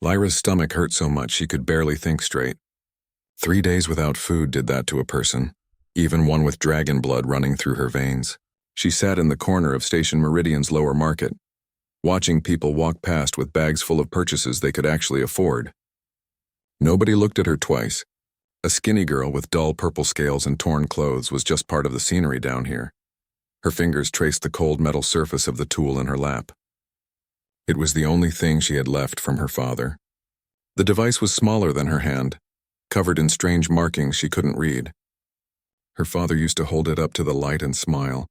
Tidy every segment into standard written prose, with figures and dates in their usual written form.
Lyra's stomach hurt so much she could barely think straight. 3 days without food did that to a person, even one with dragon blood running through her veins. She sat in the corner of Station Meridian's lower market, watching people walk past with bags full of purchases they could actually afford. Nobody looked at her twice. A skinny girl with dull purple scales and torn clothes was just part of the scenery down here. Her fingers traced the cold metal surface of the tool in her lap. It was the only thing she had left from her father. The device was smaller than her hand, covered in strange markings she couldn't read. Her father used to hold it up to the light and smile,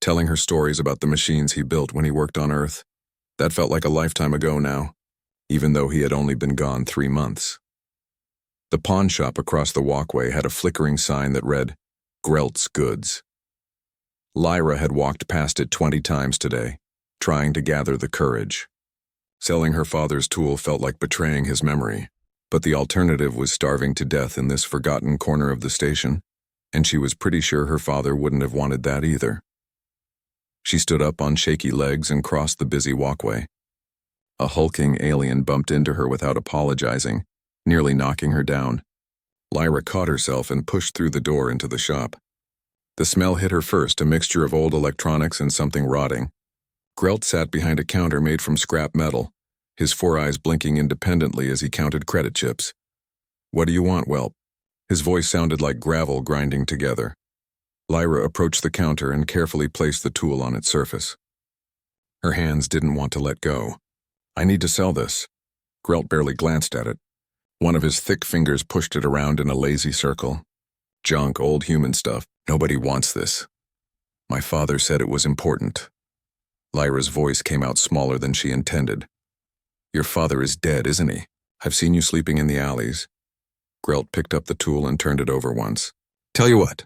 telling her stories about the machines he built when he worked on Earth. That felt like a lifetime ago now, even though he had only been gone 3 months. The pawn shop across the walkway had a flickering sign that read, "Grelt's Goods." Lyra had walked past it 20 times today, trying to gather the courage. Selling her father's tool felt like betraying his memory, but the alternative was starving to death in this forgotten corner of the station, and she was pretty sure her father wouldn't have wanted that either. She stood up on shaky legs and crossed the busy walkway. A hulking alien bumped into her without apologizing, nearly knocking her down. Lyra caught herself and pushed through the door into the shop. The smell hit her first, a mixture of old electronics and something rotting. Grelt sat behind a counter made from scrap metal, his 4 eyes blinking independently as he counted credit chips. "What do you want, whelp?" His voice sounded like gravel grinding together. Lyra approached the counter and carefully placed the tool on its surface. Her hands didn't want to let go. "I need to sell this." Grelt barely glanced at it. One of his thick fingers pushed it around in a lazy circle. "Junk, old human stuff. Nobody wants this." "My father said it was important." Lyra's voice came out smaller than she intended. "Your father is dead, isn't he? I've seen you sleeping in the alleys." Grelt picked up the tool and turned it over once. "Tell you what,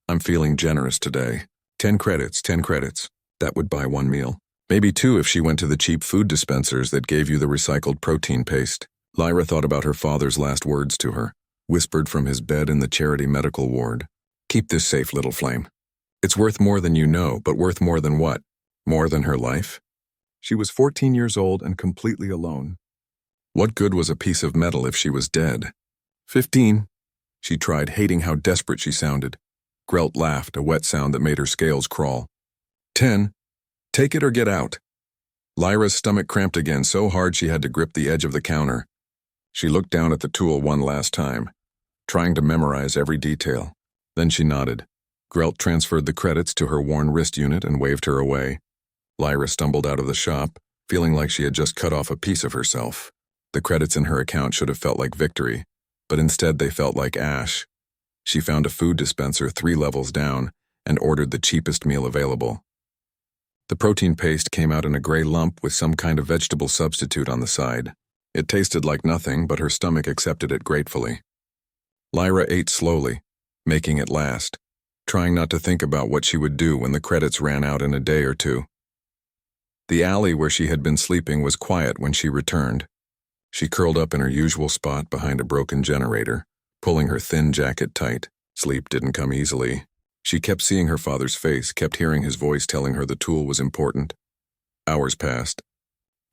I'm feeling generous today. 10 credits, 10 credits. That would buy 1 meal. Maybe 2 if she went to the cheap food dispensers that gave you the recycled protein paste." Lyra thought about her father's last words to her, whispered from his bed in the charity medical ward. "Keep this safe, little flame. It's worth more than you know, but worth more than what? More than her life?" She was 14 years old and completely alone. What good was a piece of metal if she was dead? 15. She tried, hating how desperate she sounded. Grelt laughed, a wet sound that made her scales crawl. 10. Take it or get out. Lyra's stomach cramped again so hard she had to grip the edge of the counter. She looked down at the tool one last time, trying to memorize every detail. Then she nodded. Grelt transferred the credits to her worn wrist unit and waved her away. Lyra stumbled out of the shop, feeling like she had just cut off a piece of herself. The credits in her account should have felt like victory, but instead they felt like ash. She found a food dispenser 3 levels down and ordered the cheapest meal available. The protein paste came out in a gray lump with some kind of vegetable substitute on the side. It tasted like nothing, but her stomach accepted it gratefully. Lyra ate slowly, making it last, trying not to think about what she would do when the credits ran out in a day or 2. The alley where she had been sleeping was quiet when she returned. She curled up in her usual spot behind a broken generator, pulling her thin jacket tight. Sleep didn't come easily. She kept seeing her father's face, kept hearing his voice telling her the tool was important. Hours passed.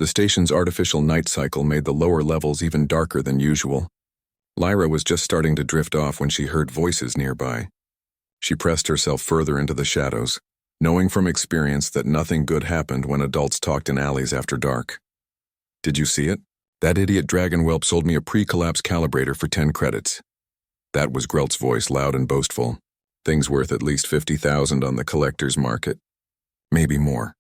The station's artificial night cycle made the lower levels even darker than usual. Lyra was just starting to drift off when she heard voices nearby. She pressed herself further into the shadows, knowing from experience that nothing good happened when adults talked in alleys after dark. "Did you see it? That idiot dragon whelp sold me a pre-collapse calibrator for 10 credits. That was Grelt's voice, loud and boastful. Things worth at least 50,000 on the collector's market. Maybe more.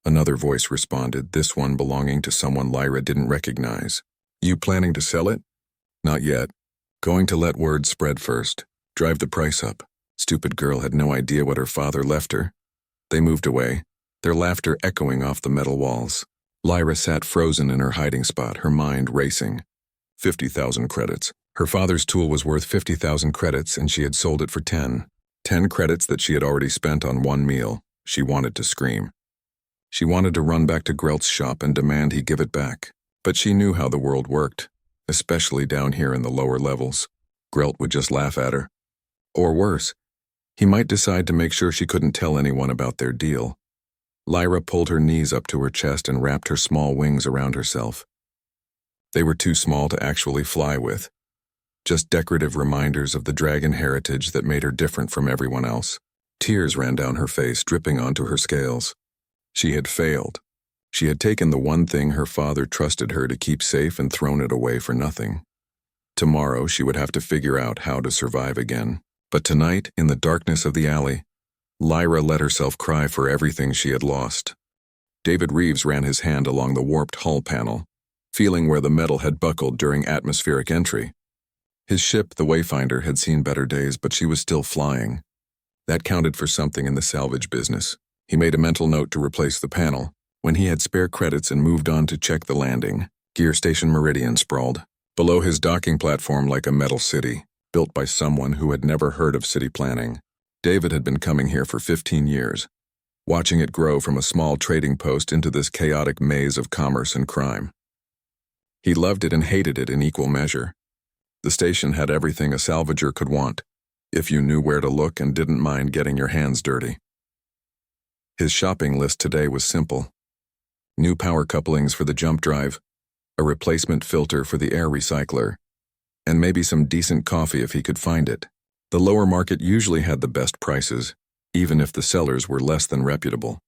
Another voice responded, this one belonging to someone Lyra didn't recognize. "You planning to sell it?" "Not yet. Going to let word spread first. Drive the price up." Stupid girl had no idea what her father left her. They moved away, their laughter echoing off the metal walls. Lyra sat frozen in her hiding spot, her mind racing. 50,000 credits. Her father's tool was worth 50,000 credits, and she had sold it for 10. 10 credits that she had already spent on 1 meal. She wanted to scream. She wanted to run back to Grelt's shop and demand he give it back. But she knew how the world worked, especially down here in the lower levels. Grelt would just laugh at her. Or worse, he might decide to make sure she couldn't tell anyone about their deal. Lyra pulled her knees up to her chest and wrapped her small wings around herself. They were too small to actually fly with. Just decorative reminders of the dragon heritage that made her different from everyone else. Tears ran down her face, dripping onto her scales. She had failed. She had taken the one thing her father trusted her to keep safe and thrown it away for nothing. Tomorrow she would have to figure out how to survive again. But tonight, in the darkness of the alley, Lyra let herself cry for everything she had lost. David Reeves ran his hand along the warped hull panel, feeling where the metal had buckled during atmospheric entry. His ship, the Wayfinder, had seen better days, but she was still flying. That counted for something in the salvage business. He made a mental note to replace the panel. When he had spare credits and moved on to check the landing, Gear Station Meridian sprawled below his docking platform like a metal city, built by someone who had never heard of city planning. David had been coming here for 15 years, watching it grow from a small trading post into this chaotic maze of commerce and crime. He loved it and hated it in equal measure. The station had everything a salvager could want, if you knew where to look and didn't mind getting your hands dirty. His shopping list today was simple. New power couplings for the jump drive, a replacement filter for the air recycler, and maybe some decent coffee if he could find it. The lower market usually had the best prices, even if the sellers were less than reputable.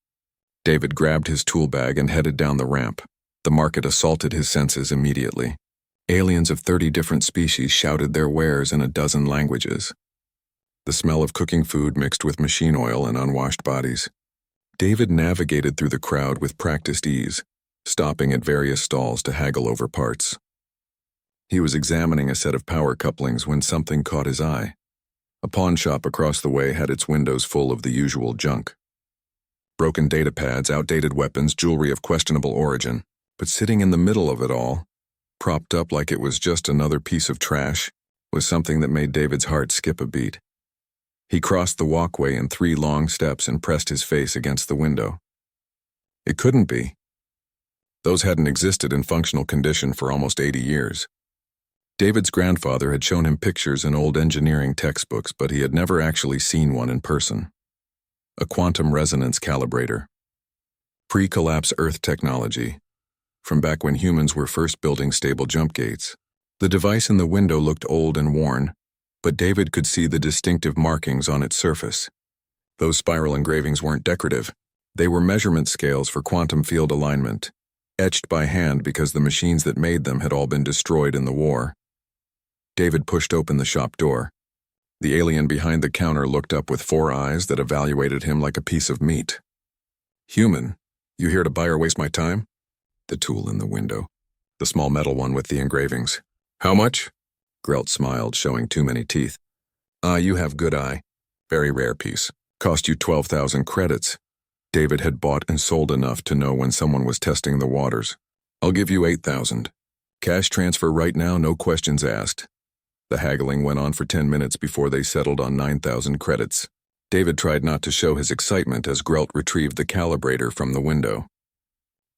David grabbed his tool bag and headed down the ramp. The market assaulted his senses immediately. Aliens of 30 different species shouted their wares in a dozen languages. The smell of cooking food mixed with machine oil and unwashed bodies. David navigated through the crowd with practiced ease, stopping at various stalls to haggle over parts. He was examining a set of power couplings when something caught his eye. A pawn shop across the way had its windows full of the usual junk. Broken data pads, outdated weapons, jewelry of questionable origin. But sitting in the middle of it all, propped up like it was just another piece of trash, was something that made David's heart skip a beat. He crossed the walkway in 3 long steps and pressed his face against the window. It couldn't be. Those hadn't existed in functional condition for almost 80 years. David's grandfather had shown him pictures in old engineering textbooks, but he had never actually seen one in person. A quantum resonance calibrator. Pre-collapse Earth technology, from back when humans were first building stable jump gates. The device in the window looked old and worn, but David could see the distinctive markings on its surface. Those spiral engravings weren't decorative. They were measurement scales for quantum field alignment, etched by hand because the machines that made them had all been destroyed in the war. David pushed open the shop door. The alien behind the counter looked up with 4 eyes that evaluated him like a piece of meat. "Human, you here to buy or waste my time?" The tool in the window. The small metal one with the engravings. "How much?" Grelt smiled, showing too many teeth. You have good eye. Very rare piece. Cost you 12,000 credits." David had bought and sold enough to know when someone was testing the waters. "I'll give you 8,000. Cash transfer right now, no questions asked." The haggling went on for 10 minutes before they settled on 9,000 credits. David tried not to show his excitement as Grelt retrieved the calibrator from the window.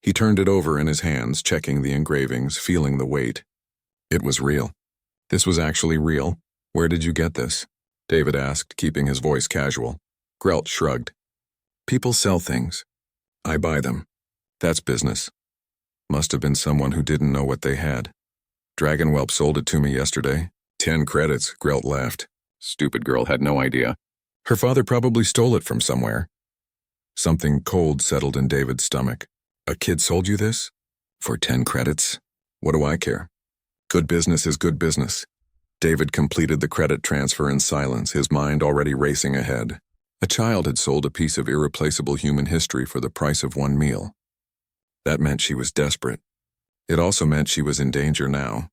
He turned it over in his hands, checking the engravings, feeling the weight. It was real. "This was actually real? Where did you get this?" David asked, keeping his voice casual. Grelt shrugged. "People sell things. I buy them. That's business." Must have been someone who didn't know what they had. "Dragonwhelp sold it to me yesterday. 10 credits, Grelt laughed. Stupid girl had no idea. Her father probably stole it from somewhere. Something cold settled in David's stomach. "A kid sold you this? For 10 credits? What do I care? Good business is good business." David completed the credit transfer in silence, his mind already racing ahead. A child had sold a piece of irreplaceable human history for the price of 1 meal. That meant she was desperate. It also meant she was in danger now.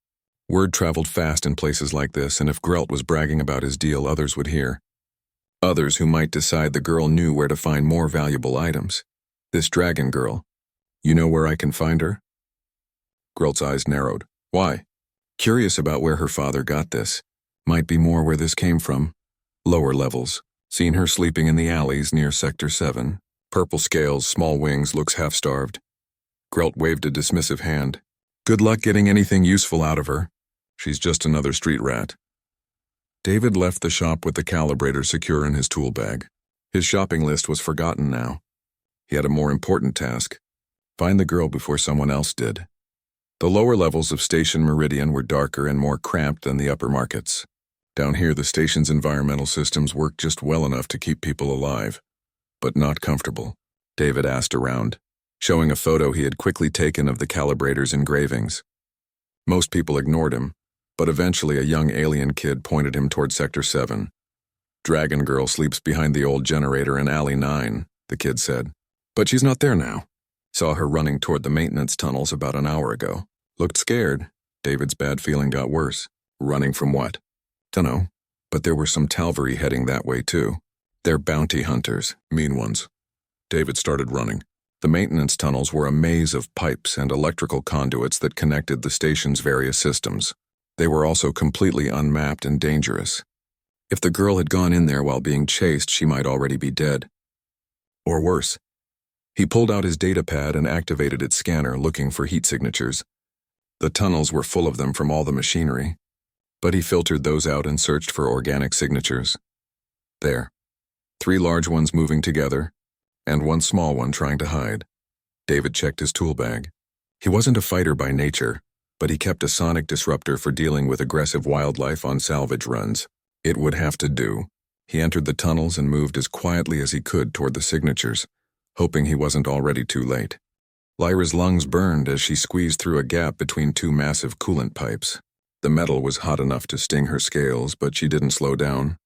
Word traveled fast in places like this, and if Grelt was bragging about his deal, others would hear. Others who might decide the girl knew where to find more valuable items. This dragon girl. "You know where I can find her?" Grelt's eyes narrowed. "Why?" "Curious about where her father got this. Might be more where this came from. Lower levels. Seen her sleeping in the alleys near Sector 7. Purple scales, small wings, looks half-starved." Grelt waved a dismissive hand. "Good luck getting anything useful out of her. She's just another street rat." David left the shop with the calibrator secure in his tool bag. His shopping list was forgotten now. He had a more important task. Find the girl before someone else did. The lower levels of Station Meridian were darker and more cramped than the upper markets. Down here, the station's environmental systems worked just well enough to keep people alive, but not comfortable. David asked around, showing a photo he had quickly taken of the calibrator's engravings. Most people ignored him, but eventually a young alien kid pointed him toward Sector 7. Dragon Girl sleeps behind the old generator in Alley 9, the kid said. But she's not there now. Saw her running toward the maintenance tunnels about an hour ago. Looked scared. David's bad feeling got worse. Running from what? Dunno. But there were some Tal'Vari heading that way too. They're bounty hunters, mean ones. David started running. The maintenance tunnels were a maze of pipes and electrical conduits that connected the station's various systems. They were also completely unmapped and dangerous. If the girl had gone in there while being chased, she might already be dead. Or worse. He pulled out his datapad and activated its scanner, looking for heat signatures. The tunnels were full of them from all the machinery, but he filtered those out and searched for organic signatures. There. 3 large ones moving together, and 1 small one trying to hide. David checked his tool bag. He wasn't a fighter by nature, but he kept a sonic disruptor for dealing with aggressive wildlife on salvage runs. It would have to do. He entered the tunnels and moved as quietly as he could toward the signatures, hoping he wasn't already too late. Lyra's lungs burned as she squeezed through a gap between 2 massive coolant pipes. The metal was hot enough to sting her scales, but she didn't slow down.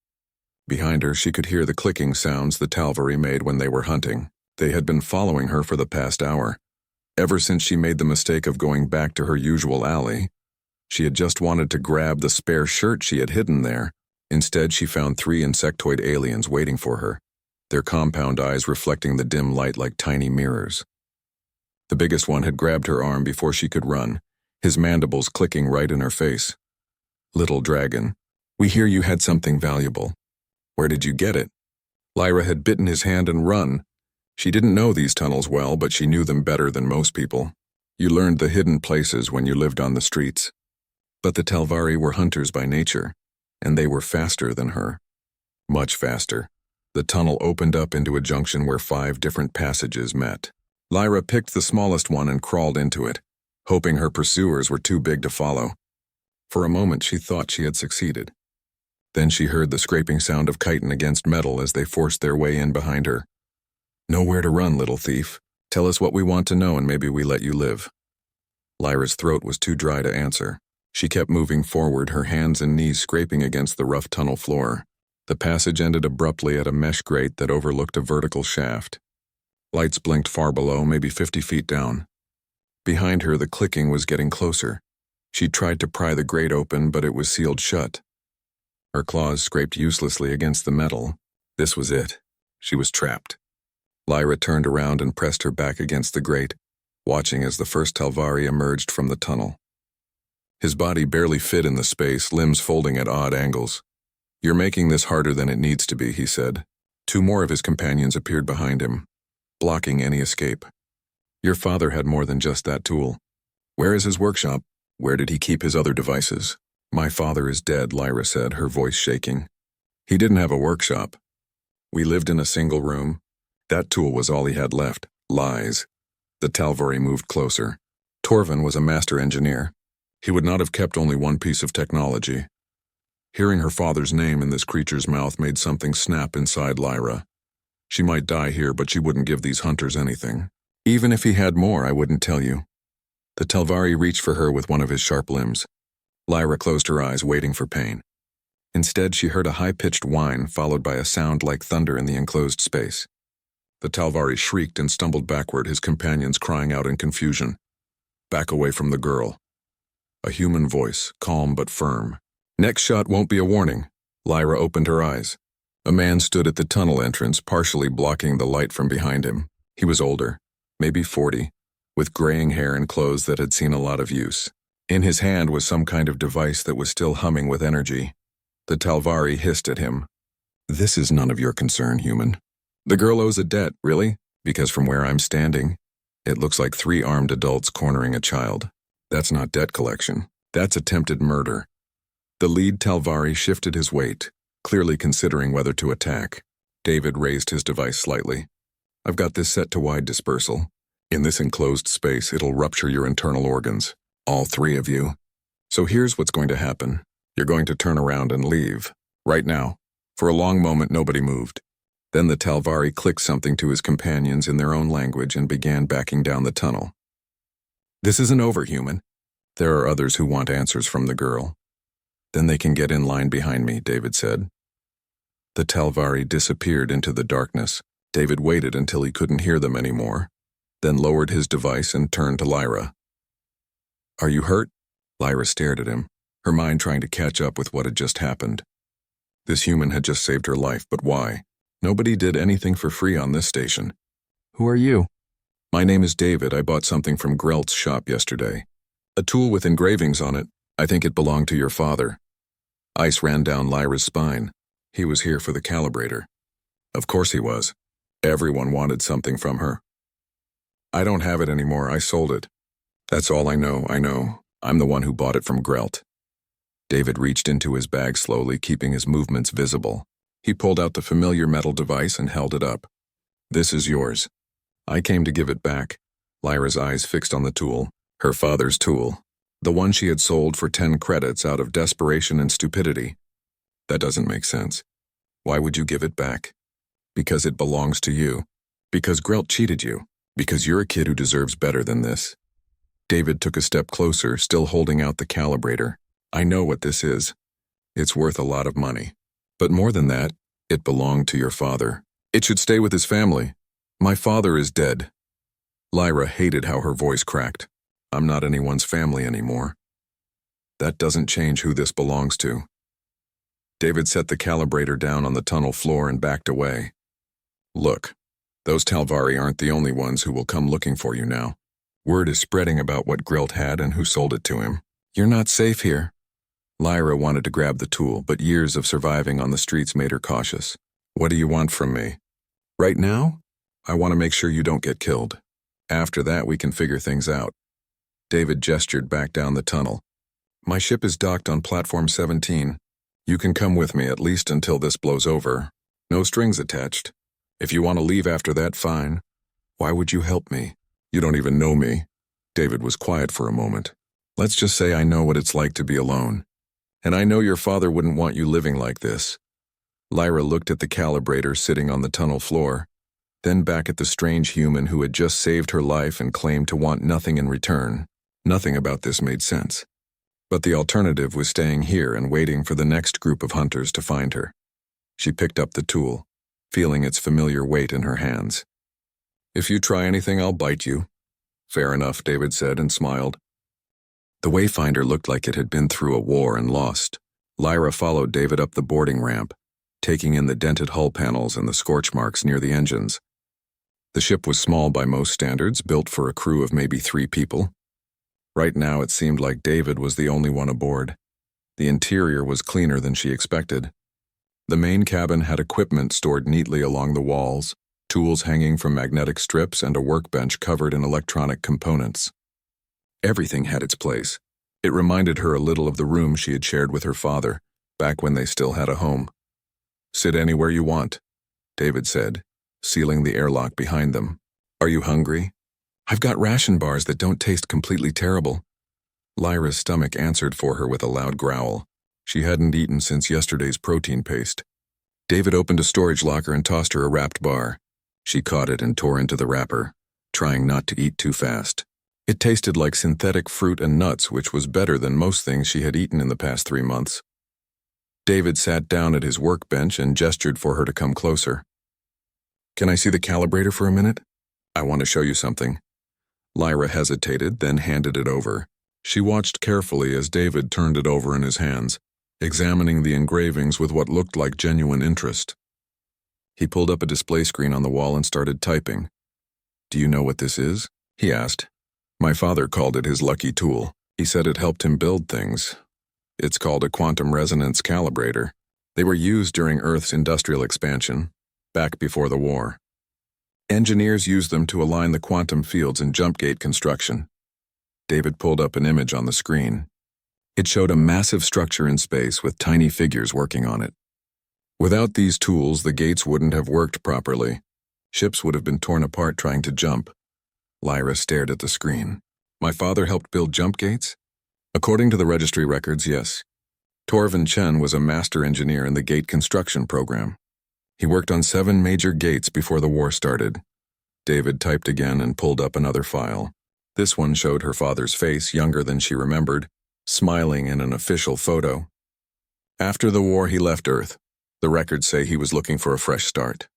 Behind her, she could hear the clicking sounds the Tal'Vari made when they were hunting. They had been following her for the past hour. Ever since she made the mistake of going back to her usual alley, she had just wanted to grab the spare shirt she had hidden there. Instead, she found 3 insectoid aliens waiting for her, their compound eyes reflecting the dim light like tiny mirrors. The biggest one had grabbed her arm before she could run, his mandibles clicking right in her face. "Little dragon, we hear you had something valuable. Where did you get it?" Lyra had bitten his hand and run. She didn't know these tunnels well, but she knew them better than most people. You learned the hidden places when you lived on the streets. But the Tal'Vari were hunters by nature, and they were faster than her. Much faster. The tunnel opened up into a junction where 5 different passages met. Lyra picked the smallest one and crawled into it, hoping her pursuers were too big to follow. For a moment she thought she had succeeded. Then she heard the scraping sound of chitin against metal as they forced their way in behind her. "Nowhere to run, little thief. Tell us what we want to know and maybe we let you live." Lyra's throat was too dry to answer. She kept moving forward, her hands and knees scraping against the rough tunnel floor. The passage ended abruptly at a mesh grate that overlooked a vertical shaft. Lights blinked far below, maybe 50 feet down. Behind her, the clicking was getting closer. She tried to pry the grate open, but it was sealed shut. Her claws scraped uselessly against the metal. This was it. She was trapped. Lyra turned around and pressed her back against the grate, watching as the first Tal'Vari emerged from the tunnel. His body barely fit in the space, limbs folding at odd angles. "You're making this harder than it needs to be," he said. 2 more of his companions appeared behind him, blocking any escape. "Your father had more than just that tool. Where is his workshop? Where did he keep his other devices?" "My father is dead," Lyra said, her voice shaking. "He didn't have a workshop. We lived in a single room. That tool was all he had left." "Lies." The Tal'Vari moved closer. Torvin was a master engineer. He would not have kept only one piece of technology. Hearing her father's name in this creature's mouth made something snap inside Lyra. She might die here, but she wouldn't give these hunters anything. "Even if he had more, I wouldn't tell you." The Tal'Vari reached for her with one of his sharp limbs. Lyra closed her eyes, waiting for pain. Instead, she heard a high-pitched whine, followed by a sound like thunder in the enclosed space. The Tal'Vari shrieked and stumbled backward, his companions crying out in confusion. "Back away from the girl." A human voice, calm but firm. "Next shot won't be a warning." Lyra opened her eyes. A man stood at the tunnel entrance, partially blocking the light from behind him. He was older, maybe 40, with graying hair and clothes that had seen a lot of use. In his hand was some kind of device that was still humming with energy. The Tal'Vari hissed at him. "This is none of your concern, human." "The girl owes a debt, really? Because from where I'm standing, it looks like 3 armed adults cornering a child. That's not debt collection. That's attempted murder." The lead Tal'Vari shifted his weight, clearly considering whether to attack. David raised his device slightly. "I've got this set to wide dispersal. In this enclosed space, it'll rupture your internal organs. All three of you. So here's what's going to happen. You're going to turn around and leave. Right now. For a long moment, nobody moved. Then the Talvari clicked something to his companions in their own language and began backing down the tunnel. This isn't over, human. There are others who want answers from the girl. Then they can get in line behind me, David said. The Talvari disappeared into the darkness. David waited until he couldn't hear them anymore, then lowered his device and turned to Lyra. Are you hurt? Lyra stared at him, her mind trying to catch up with what had just happened. This human had just saved her life, but why? Nobody did anything for free on this station. Who are you? My name is David. I bought something from Grelt's shop yesterday. A tool with engravings on it. I think it belonged to your father. Ice ran down Lyra's spine. He was here for the calibrator. Of course he was. Everyone wanted something from her. I don't have it anymore. I sold it. That's all I know. I'm the one who bought it from Grelt. David reached into his bag slowly, keeping his movements visible. He pulled out the familiar metal device and held it up. This is yours. I came to give it back. Lyra's eyes fixed on the tool, her father's tool, the one she had sold for 10 credits out of desperation and stupidity. That doesn't make sense. Why would you give it back? Because it belongs to you. Because Grelt cheated you. Because you're a kid who deserves better than this. David took a step closer, still holding out the calibrator. I know what this is. It's worth a lot of money. But more than that, it belonged to your father. It should stay with his family. My father is dead. Lyra hated how her voice cracked. I'm not anyone's family anymore. That doesn't change who this belongs to. David set the calibrator down on the tunnel floor and backed away. Look, those Talvari aren't the only ones who will come looking for you now. Word is spreading about what Grelt had and who sold it to him. You're not safe here. Lyra wanted to grab the tool, but years of surviving on the streets made her cautious. What do you want from me? Right now, I want to make sure you don't get killed. After that, we can figure things out. David gestured back down the tunnel. My ship is docked on Platform 17. You can come with me at least until this blows over. No strings attached. If you want to leave after that, fine. Why would you help me? You don't even know me. David was quiet for a moment. Let's just say I know what it's like to be alone. And I know your father wouldn't want you living like this. Lyra looked at the calibrator sitting on the tunnel floor, then back at the strange human who had just saved her life and claimed to want nothing in return. Nothing about this made sense. But the alternative was staying here and waiting for the next group of hunters to find her. She picked up the tool, feeling its familiar weight in her hands. If you try anything, I'll bite you. Fair enough, David said and smiled. The Wayfinder looked like it had been through a war and lost. Lyra followed David up the boarding ramp, taking in the dented hull panels and the scorch marks near the engines. The ship was small by most standards, built for a crew of maybe 3 people. Right now it seemed like David was the only one aboard. The interior was cleaner than she expected. The main cabin had equipment stored neatly along the walls, tools hanging from magnetic strips, and a workbench covered in electronic components. Everything had its place. It reminded her a little of the room she had shared with her father, back when they still had a home. Sit anywhere you want, David said, sealing the airlock behind them. Are you hungry? I've got ration bars that don't taste completely terrible. Lyra's stomach answered for her with a loud growl. She hadn't eaten since yesterday's protein paste. David opened a storage locker and tossed her a wrapped bar. She caught it and tore into the wrapper, trying not to eat too fast. It tasted like synthetic fruit and nuts, which was better than most things she had eaten in the past 3 months. David sat down at his workbench and gestured for her to come closer. Can I see the calibrator for a minute? I want to show you something. Lyra hesitated, then handed it over. She watched carefully as David turned it over in his hands, examining the engravings with what looked like genuine interest. He pulled up a display screen on the wall and started typing. Do you know what this is? He asked. My father called it his lucky tool. He said it helped him build things. It's called a quantum resonance calibrator. They were used during Earth's industrial expansion, back before the war. Engineers used them to align the quantum fields in jump gate construction. David pulled up an image on the screen. It showed a massive structure in space with tiny figures working on it. Without these tools, the gates wouldn't have worked properly. Ships would have been torn apart trying to jump. Lyra stared at the screen. My father helped build jump gates? According to the registry records, yes. Torvin Chen was a master engineer in the gate construction program. He worked on 7 major gates before the war started. David typed again and pulled up another file. This one showed her father's face, younger than she remembered, smiling in an official photo. After the war, he left Earth. The records say he was looking for a fresh start.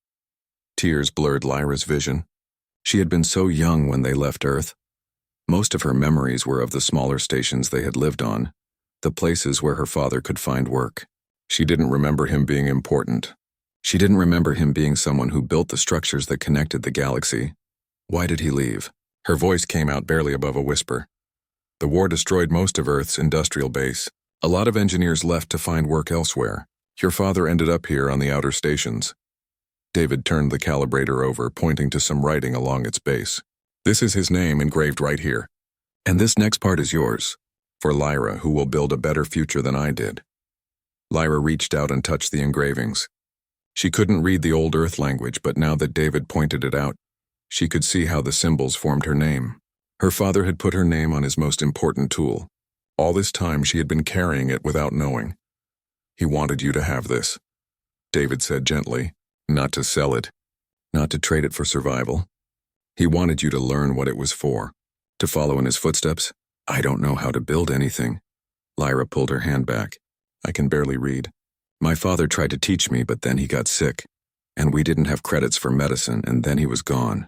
Tears blurred Lyra's vision. She had been so young when they left Earth. Most of her memories were of the smaller stations they had lived on, the places where her father could find work. She didn't remember him being important. She didn't remember him being someone who built the structures that connected the galaxy. Why did he leave? Her voice came out barely above a whisper. The war destroyed most of Earth's industrial base. A lot of engineers left to find work elsewhere. Your father ended up here on the outer stations. David turned the calibrator over, pointing to some writing along its base. This is his name engraved right here. And this next part is yours, for Lyra, who will build a better future than I did. Lyra reached out and touched the engravings. She couldn't read the old Earth language, but now that David pointed it out, she could see how the symbols formed her name. Her father had put her name on his most important tool. All this time she had been carrying it without knowing. He wanted you to have this, David said gently, not to sell it, not to trade it for survival. He wanted you to learn what it was for, to follow in his footsteps. I don't know how to build anything. Lyra pulled her hand back. I can barely read. My father tried to teach me, but then he got sick, and we didn't have credits for medicine, and then he was gone.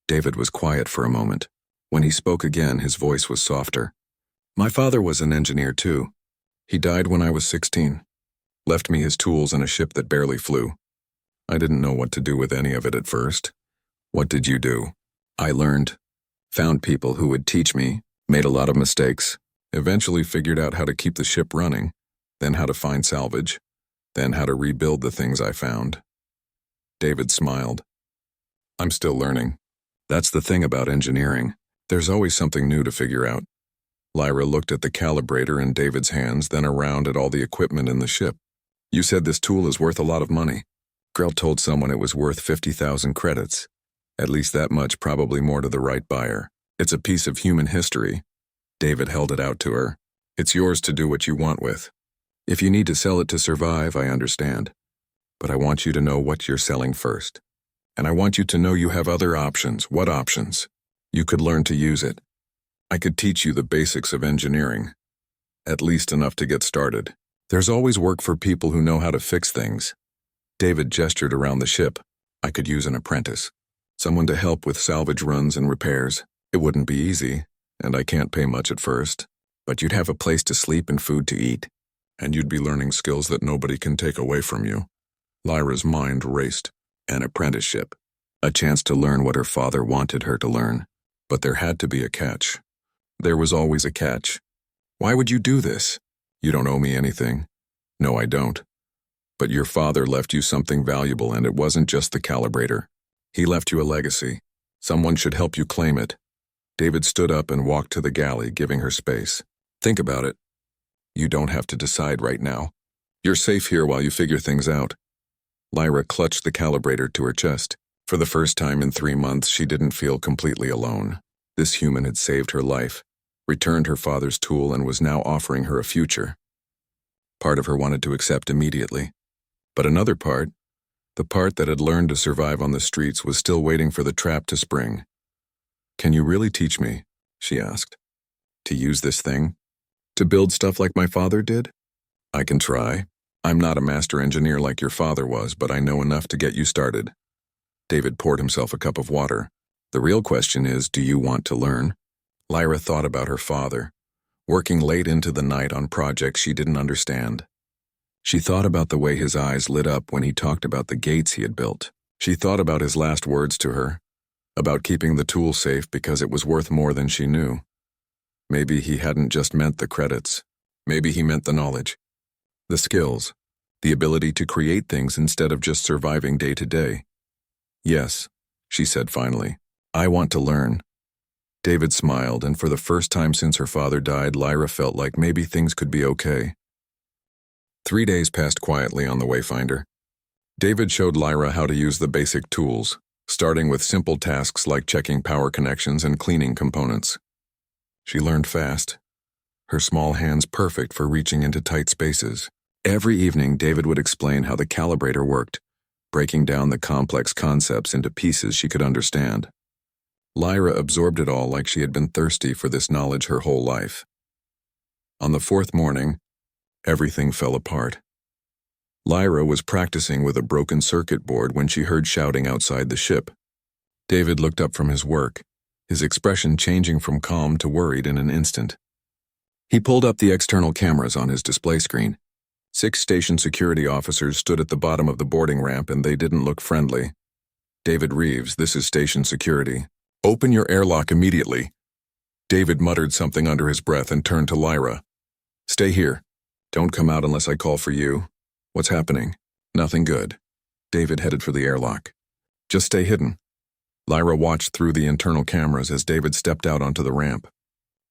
David was quiet for a moment. When he spoke again, his voice was softer. My father was an engineer too. He died when I was 16. Left me his tools and a ship that barely flew. I didn't know what to do with any of it at first. What did you do? I learned. Found people who would teach me, made a lot of mistakes, eventually figured out how to keep the ship running, then how to find salvage, then how to rebuild the things I found. David smiled. I'm still learning. That's the thing about engineering. There's always something new to figure out. Lyra looked at the calibrator in David's hands, then around at all the equipment in the ship. You said this tool is worth a lot of money. Grell told someone it was worth 50,000 credits. At least that much, probably more to the right buyer. It's a piece of human history. David held it out to her. It's yours to do what you want with. If you need to sell it to survive, I understand. But I want you to know what you're selling first. And I want you to know you have other options. What options? You could learn to use it. I could teach you the basics of engineering. At least enough to get started. There's always work for people who know how to fix things. David gestured around the ship. I could use an apprentice. Someone to help with salvage runs and repairs. It wouldn't be easy, and I can't pay much at first. But you'd have a place to sleep and food to eat. And you'd be learning skills that nobody can take away from you. Lyra's mind raced. An apprenticeship. A chance to learn what her father wanted her to learn. But there had to be a catch. There was always a catch. Why would you do this? You don't owe me anything. No, I don't. But your father left you something valuable, and it wasn't just the calibrator. He left you a legacy. Someone should help you claim it. David stood up and walked to the galley, giving her space. Think about it. You don't have to decide right now. You're safe here while you figure things out. Lyra clutched the calibrator to her chest. For the first time in 3 months, she didn't feel completely alone. This human had saved her life, returned her father's tool, and was now offering her a future. Part of her wanted to accept immediately. But another part, the part that had learned to survive on the streets, was still waiting for the trap to spring. Can you really teach me? She asked. To use this thing? To build stuff like my father did? I can try. I'm not a master engineer like your father was, but I know enough to get you started. David poured himself a cup of water. The real question is, do you want to learn? Lyra thought about her father, working late into the night on projects she didn't understand. She thought about the way his eyes lit up when he talked about the gates he had built. She thought about his last words to her, about keeping the tool safe because it was worth more than she knew. Maybe he hadn't just meant the credits. Maybe he meant the knowledge, the skills, the ability to create things instead of just surviving day to day. Yes, she said finally. I want to learn. David smiled, and for the first time since her father died, Lyra felt like maybe things could be okay. 3 days passed quietly on the Wayfinder. David showed Lyra how to use the basic tools, starting with simple tasks like checking power connections and cleaning components. She learned fast, her small hands perfect for reaching into tight spaces. Every evening, David would explain how the calibrator worked, breaking down the complex concepts into pieces she could understand. Lyra absorbed it all like she had been thirsty for this knowledge her whole life. On the fourth morning, everything fell apart. Lyra was practicing with a broken circuit board when she heard shouting outside the ship. David looked up from his work, his expression changing from calm to worried in an instant. He pulled up the external cameras on his display screen. 6 station security officers stood at the bottom of the boarding ramp and they didn't look friendly. David Reeves, this is station security. Open your airlock immediately. David muttered something under his breath and turned to Lyra. Stay here. Don't come out unless I call for you. What's happening? Nothing good. David headed for the airlock. Just stay hidden. Lyra watched through the internal cameras as David stepped out onto the ramp.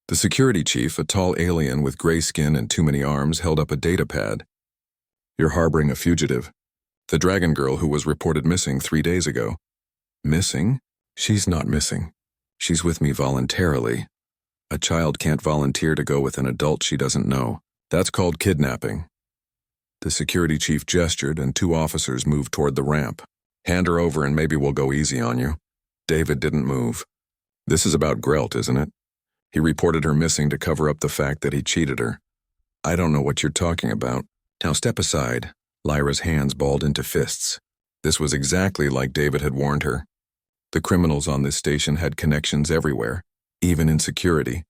The security chief, a tall alien with gray skin and too many arms, held up a data pad. You're harboring a fugitive. The dragon girl who was reported missing 3 days ago. Missing? She's not missing. She's with me voluntarily. A child can't volunteer to go with an adult she doesn't know. That's called kidnapping. The security chief gestured and 2 officers moved toward the ramp. Hand her over and maybe we'll go easy on you. David didn't move. This is about Grelt, isn't it? He reported her missing to cover up the fact that he cheated her. I don't know what you're talking about. Now step aside. Lyra's hands balled into fists. This was exactly like David had warned her. The criminals on this station had connections everywhere, even in security.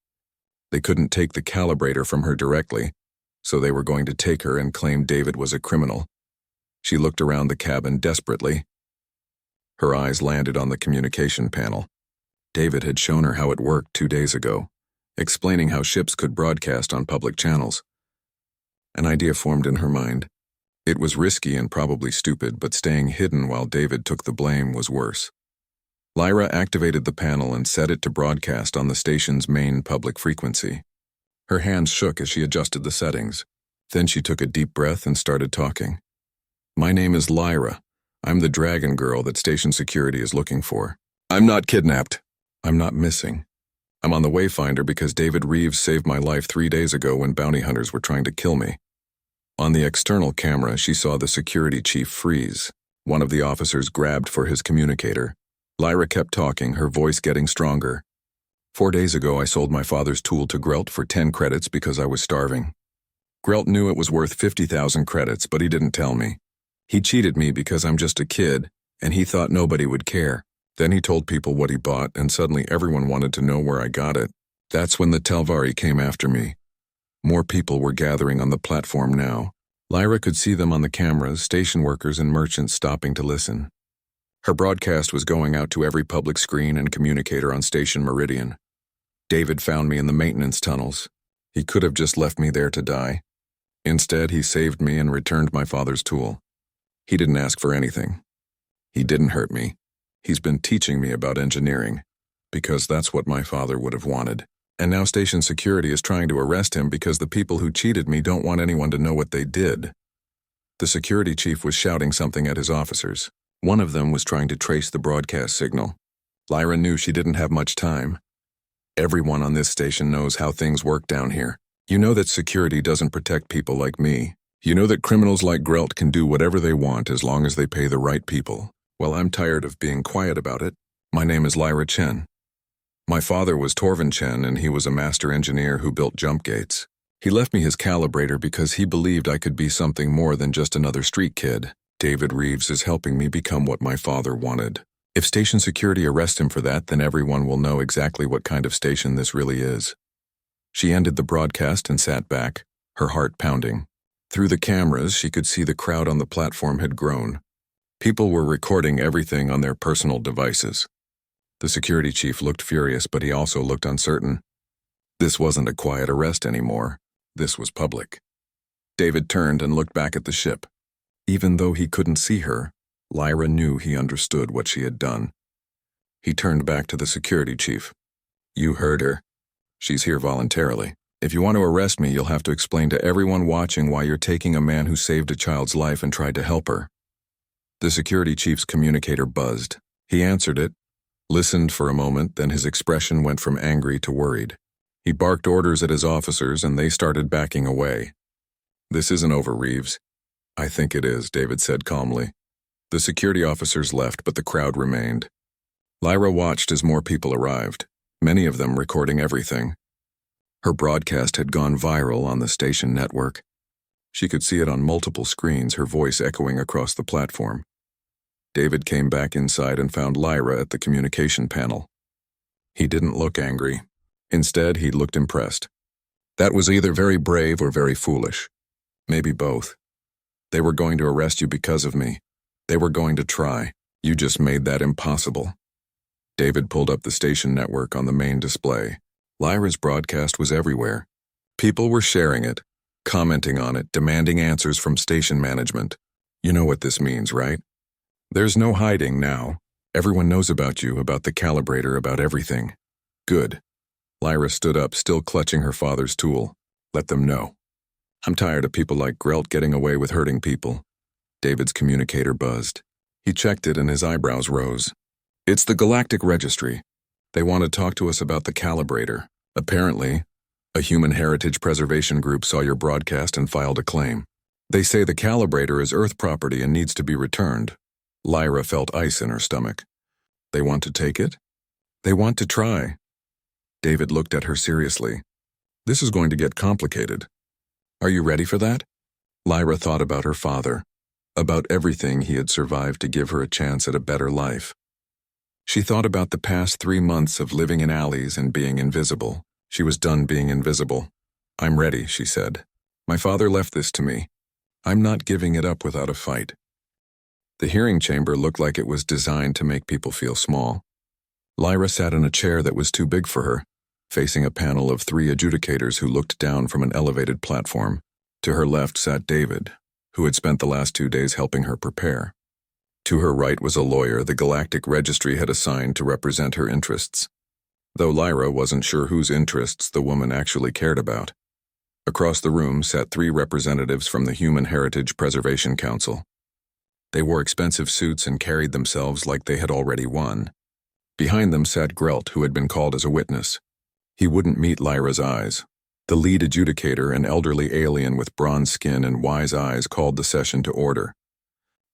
They couldn't take the calibrator from her directly, so they were going to take her and claim David was a criminal. She looked around the cabin desperately. Her eyes landed on the communication panel. David had shown her how it worked 2 days ago, explaining how ships could broadcast on public channels. An idea formed in her mind. It was risky and probably stupid, but staying hidden while David took the blame was worse. Lyra activated the panel and set it to broadcast on the station's main public frequency. Her hands shook as she adjusted the settings. Then she took a deep breath and started talking. My name is Lyra. I'm the dragon girl that station security is looking for. I'm not kidnapped. I'm not missing. I'm on the Wayfinder because David Reeves saved my life 3 days ago when bounty hunters were trying to kill me. On the external camera, she saw the security chief freeze. One of the officers grabbed for his communicator. Lyra kept talking, her voice getting stronger. 4 days ago, I sold my father's tool to Grelt for 10 credits because I was starving. Grelt knew it was worth 50,000 credits, but he didn't tell me. He cheated me because I'm just a kid, and he thought nobody would care. Then he told people what he bought, and suddenly everyone wanted to know where I got it. That's when the Telvari came after me. More people were gathering on the platform now. Lyra could see them on the cameras, station workers and merchants stopping to listen. Her broadcast was going out to every public screen and communicator on Station Meridian. David found me in the maintenance tunnels. He could have just left me there to die. Instead, he saved me and returned my father's tool. He didn't ask for anything. He didn't hurt me. He's been teaching me about engineering, because that's what my father would have wanted. And now station security is trying to arrest him because the people who cheated me don't want anyone to know what they did. The security chief was shouting something at his officers. One of them was trying to trace the broadcast signal. Lyra knew she didn't have much time. Everyone on this station knows how things work down here. You know that security doesn't protect people like me. You know that criminals like Grelt can do whatever they want as long as they pay the right people. Well, I'm tired of being quiet about it. My name is Lyra Chen. My father was Torvin Chen, and he was a master engineer who built jump gates. He left me his calibrator because he believed I could be something more than just another street kid. David Reeves is helping me become what my father wanted. If station security arrests him for that, then everyone will know exactly what kind of station this really is. She ended the broadcast and sat back, her heart pounding. Through the cameras, she could see the crowd on the platform had grown. People were recording everything on their personal devices. The security chief looked furious, but he also looked uncertain. This wasn't a quiet arrest anymore. This was public. David turned and looked back at the ship. Even though he couldn't see her, Lyra knew he understood what she had done. He turned back to the security chief. You heard her. She's here voluntarily. If you want to arrest me, you'll have to explain to everyone watching why you're taking a man who saved a child's life and tried to help her. The security chief's communicator buzzed. He answered it, listened for a moment, then his expression went from angry to worried. He barked orders at his officers and they started backing away. "This isn't over, Reeves." "I think it is," David said calmly. The security officers left, but the crowd remained. Lyra watched as more people arrived, many of them recording everything. Her broadcast had gone viral on the station network. She could see it on multiple screens, her voice echoing across the platform. David came back inside and found Lyra at the communication panel. He didn't look angry. Instead, he looked impressed. "That was either very brave or very foolish. Maybe both. They were going to arrest you because of me. They were going to try. You just made that impossible." David pulled up the station network on the main display. Lyra's broadcast was everywhere. People were sharing it, commenting on it, demanding answers from station management. "You know what this means, right? There's no hiding now. Everyone knows about you, about the calibrator, about everything." "Good." Lyra stood up, still clutching her father's tool. "Let them know. I'm tired of people like Grelt getting away with hurting people." David's communicator buzzed. He checked it and his eyebrows rose. "It's the Galactic Registry. They want to talk to us about the calibrator. Apparently, a human heritage preservation group saw your broadcast and filed a claim. They say the calibrator is Earth property and needs to be returned." Lyra felt ice in her stomach. "They want to take it? They want to try." David looked at her seriously. "This is going to get complicated. Are you ready for that?" Lyra thought about her father, about everything he had survived to give her a chance at a better life. She thought about the past 3 months of living in alleys and being invisible. She was done being invisible. "I'm ready," she said. "My father left this to me. I'm not giving it up without a fight." The hearing chamber looked like it was designed to make people feel small. Lyra sat in a chair that was too big for her, facing a panel of 3 adjudicators who looked down from an elevated platform. To her left sat David, who had spent the last 2 days helping her prepare. To her right was a lawyer the Galactic Registry had assigned to represent her interests, though Lyra wasn't sure whose interests the woman actually cared about. Across the room sat 3 representatives from the Human Heritage Preservation Council. They wore expensive suits and carried themselves like they had already won. Behind them sat Grelt, who had been called as a witness. He wouldn't meet Lyra's eyes. The lead adjudicator, an elderly alien with bronze skin and wise eyes, called the session to order.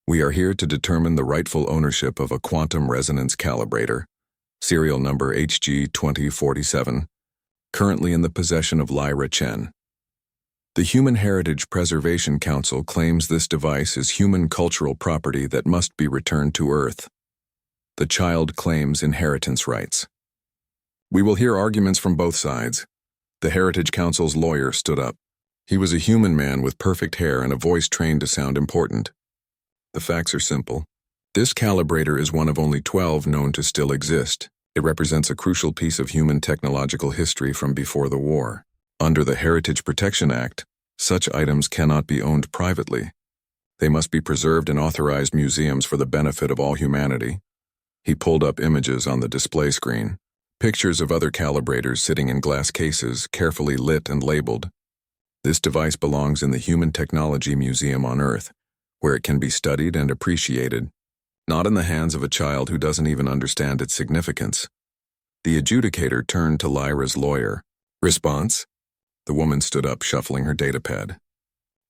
"We are here to determine the rightful ownership of a quantum resonance calibrator, serial number HG2047, currently in the possession of Lyra Chen. The Human Heritage Preservation Council claims this device is human cultural property that must be returned to Earth. The child claims inheritance rights." "We will hear arguments from both sides." The Heritage Council's lawyer stood up. He was a human man with perfect hair and a voice trained to sound important. "The facts are simple. This calibrator is one of only 12 known to still exist. It represents a crucial piece of human technological history from before the war. Under the Heritage Protection Act, such items cannot be owned privately. They must be preserved in authorized museums for the benefit of all humanity." He pulled up images on the display screen, pictures of other calibrators sitting in glass cases, carefully lit and labeled. "This device belongs in the Human Technology Museum on Earth, where it can be studied and appreciated, not in the hands of a child who doesn't even understand its significance." The adjudicator turned to Lyra's lawyer. "Response?" The woman stood up, shuffling her datapad.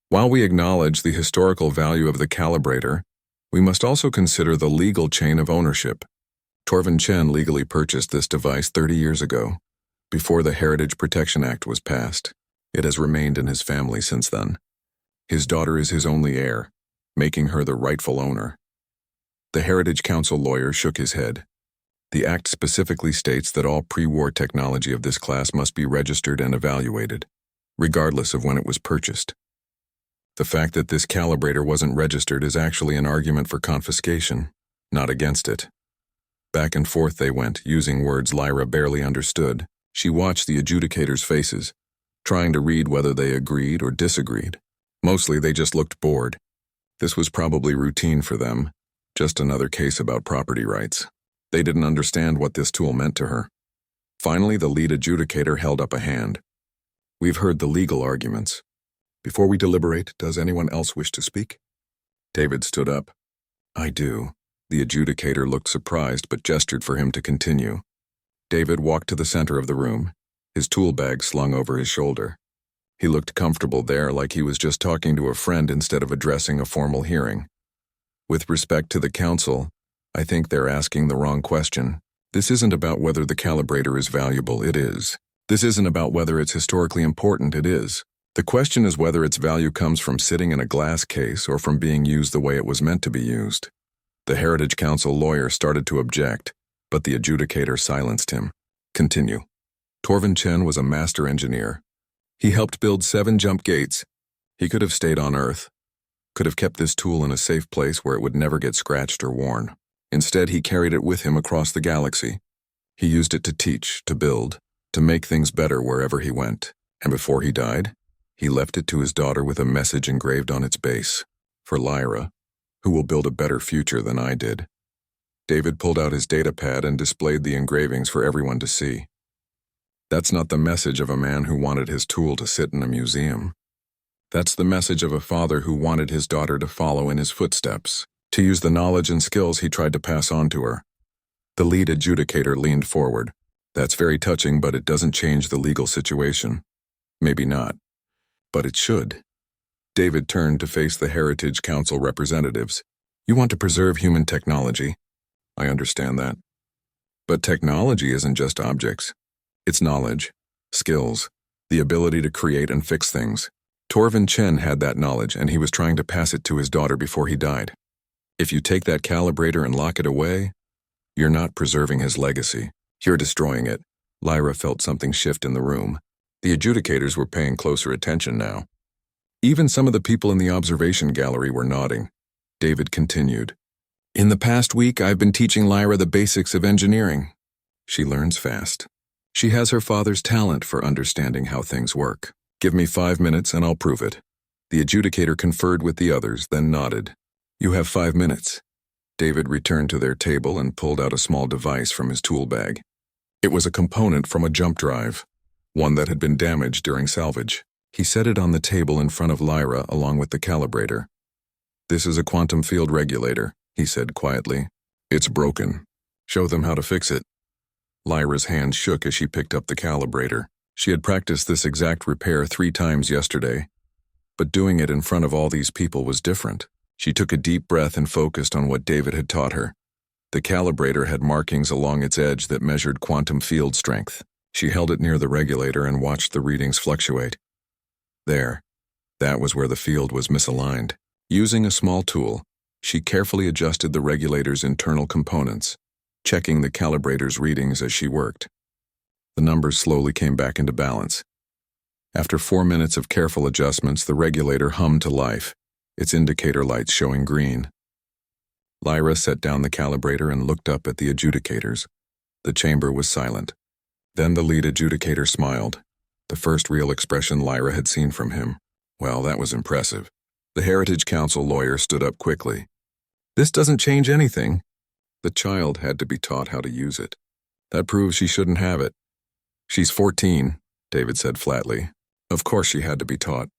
"While we acknowledge the historical value of the calibrator, we must also consider the legal chain of ownership. Torvin Chen legally purchased this device 30 years ago, before the Heritage Protection Act was passed. It has remained in his family since then. His daughter is his only heir, making her the rightful owner." The Heritage Council lawyer shook his head. "The Act specifically states that all pre-war technology of this class must be registered and evaluated, regardless of when it was purchased. The fact that this calibrator wasn't registered is actually an argument for confiscation, not against it." Back and forth they went, using words Lyra barely understood. She watched the adjudicators' faces, trying to read whether they agreed or disagreed. Mostly they just looked bored. This was probably routine for them, just another case about property rights. They didn't understand what this tool meant to her. Finally, the lead adjudicator held up a hand. "We've heard the legal arguments. Before we deliberate, does anyone else wish to speak?" David stood up. "I do." The adjudicator looked surprised but gestured for him to continue. David walked to the center of the room. his tool bag slung over his shoulder. He looked comfortable there, like he was just talking to a friend instead of addressing a formal hearing. With respect to the council, I think they're asking the wrong question. This isn't about whether the calibrator is valuable, it is. This isn't about whether it's historically important, it is. The question is whether its value comes from sitting in a glass case or from being used the way it was meant to be used. The Heritage Council lawyer started to object, but the adjudicator silenced him. Continue. Torvin Chen was a master engineer. He helped build 7 jump gates. He could have stayed on Earth, could have kept this tool in a safe place where it would never get scratched or worn. Instead, he carried it with him across the galaxy. He used it to teach, to build, to make things better wherever he went. And before he died, he left it to his daughter with a message engraved on its base. For Lyra, who will build a better future than I did. David pulled out his datapad and displayed the engravings for everyone to see. That's not the message of a man who wanted his tool to sit in a museum. That's the message of a father who wanted his daughter to follow in his footsteps, to use the knowledge and skills he tried to pass on to her. The lead adjudicator leaned forward. That's very touching, but it doesn't change the legal situation. Maybe not. But it should. David turned to face the Heritage Council representatives. You want to preserve human technology. I understand that. But technology isn't just objects. It's knowledge, skills, the ability to create and fix things. Torvin Chen had that knowledge, and he was trying to pass it to his daughter before he died. If you take that calibrator and lock it away, you're not preserving his legacy. You're destroying it. Lyra felt something shift in the room. The adjudicators were paying closer attention now. Even some of the people in the observation gallery were nodding. David continued. In the past week, I've been teaching Lyra the basics of engineering. She learns fast. She has her father's talent for understanding how things work. Give me 5 minutes and I'll prove it. The adjudicator conferred with the others, then nodded. You have 5 minutes. David returned to their table and pulled out a small device from his tool bag. It was a component from a jump drive, one that had been damaged during salvage. He set it on the table in front of Lyra along with the calibrator. This is a quantum field regulator, he said quietly. It's broken. Show them how to fix it. Lyra's hand shook as she picked up the calibrator. She had practiced this exact repair 3 times yesterday, but doing it in front of all these people was different. She took a deep breath and focused on what David had taught her. The calibrator had markings along its edge that measured quantum field strength. She held it near the regulator and watched the readings fluctuate. There. That was where the field was misaligned. Using a small tool, she carefully adjusted the regulator's internal components, checking the calibrator's readings as she worked. The numbers slowly came back into balance. After 4 minutes of careful adjustments, the regulator hummed to life, its indicator lights showing green. Lyra set down the calibrator and looked up at the adjudicators. The chamber was silent. Then the lead adjudicator smiled, the first real expression Lyra had seen from him. Well, that was impressive. The Heritage Council lawyer stood up quickly. This doesn't change anything. The child had to be taught how to use it. That proves she shouldn't have it. She's 14, David said flatly. Of course she had to be taught.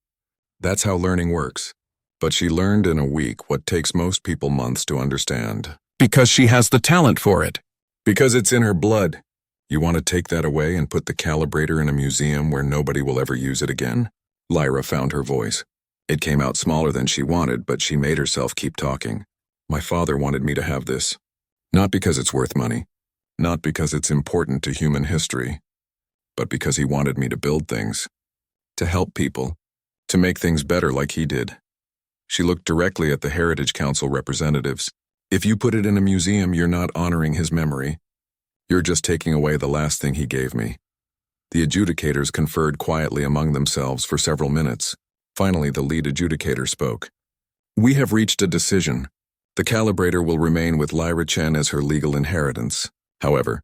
That's how learning works. But she learned in a week what takes most people months to understand. Because she has the talent for it. Because it's in her blood. You want to take that away and put the calibrator in a museum where nobody will ever use it again? Lyra found her voice. It came out smaller than she wanted, but she made herself keep talking. My father wanted me to have this. Not because it's worth money. Not because it's important to human history. But because he wanted me to build things. To help people. To make things better like he did. She looked directly at the Heritage Council representatives. If you put it in a museum, you're not honoring his memory. You're just taking away the last thing he gave me. The adjudicators conferred quietly among themselves for several minutes. Finally, the lead adjudicator spoke. We have reached a decision. The calibrator will remain with Lyra Chen as her legal inheritance. However,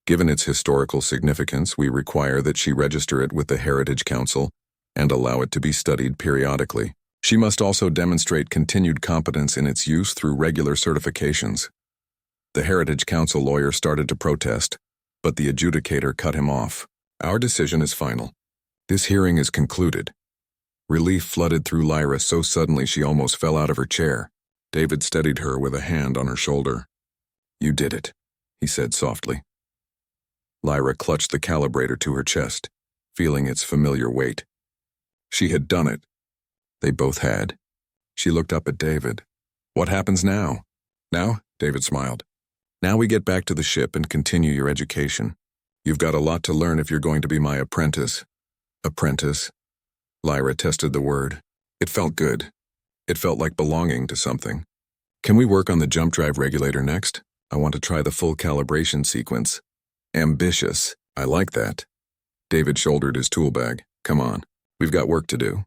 given its historical significance, we require that she register it with the Heritage Council and allow it to be studied periodically. She must also demonstrate continued competence in its use through regular certifications. The Heritage Council lawyer started to protest, but the adjudicator cut him off. Our decision is final. This hearing is concluded. Relief flooded through Lyra so suddenly she almost fell out of her chair. David steadied her with a hand on her shoulder. You did it, he said softly. Lyra clutched the calibrator to her chest, feeling its familiar weight. She had done it. They both had. She looked up at David. What happens now? Now? David smiled. Now we get back to the ship and continue your education. You've got a lot to learn if you're going to be my apprentice. Apprentice? Lyra tested the word. It felt good. It felt like belonging to something. Can we work on the jump drive regulator next? I want to try the full calibration sequence. Ambitious. I like that. David shouldered his tool bag. Come on, we've got work to do.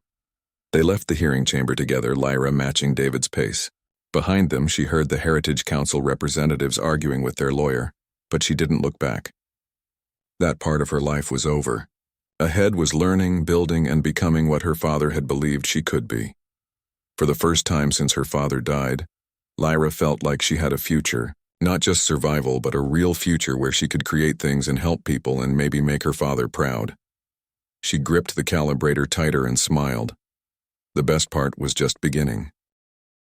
They left the hearing chamber together, Lyra matching David's pace. Behind them, she heard the Heritage Council representatives arguing with their lawyer, but she didn't look back. That part of her life was over. Ahead was learning, building, and becoming what her father had believed she could be. For the first time since her father died, Lyra felt like she had a future, not just survival, but a real future where she could create things and help people and maybe make her father proud. She gripped the calibrator tighter and smiled. The best part was just beginning.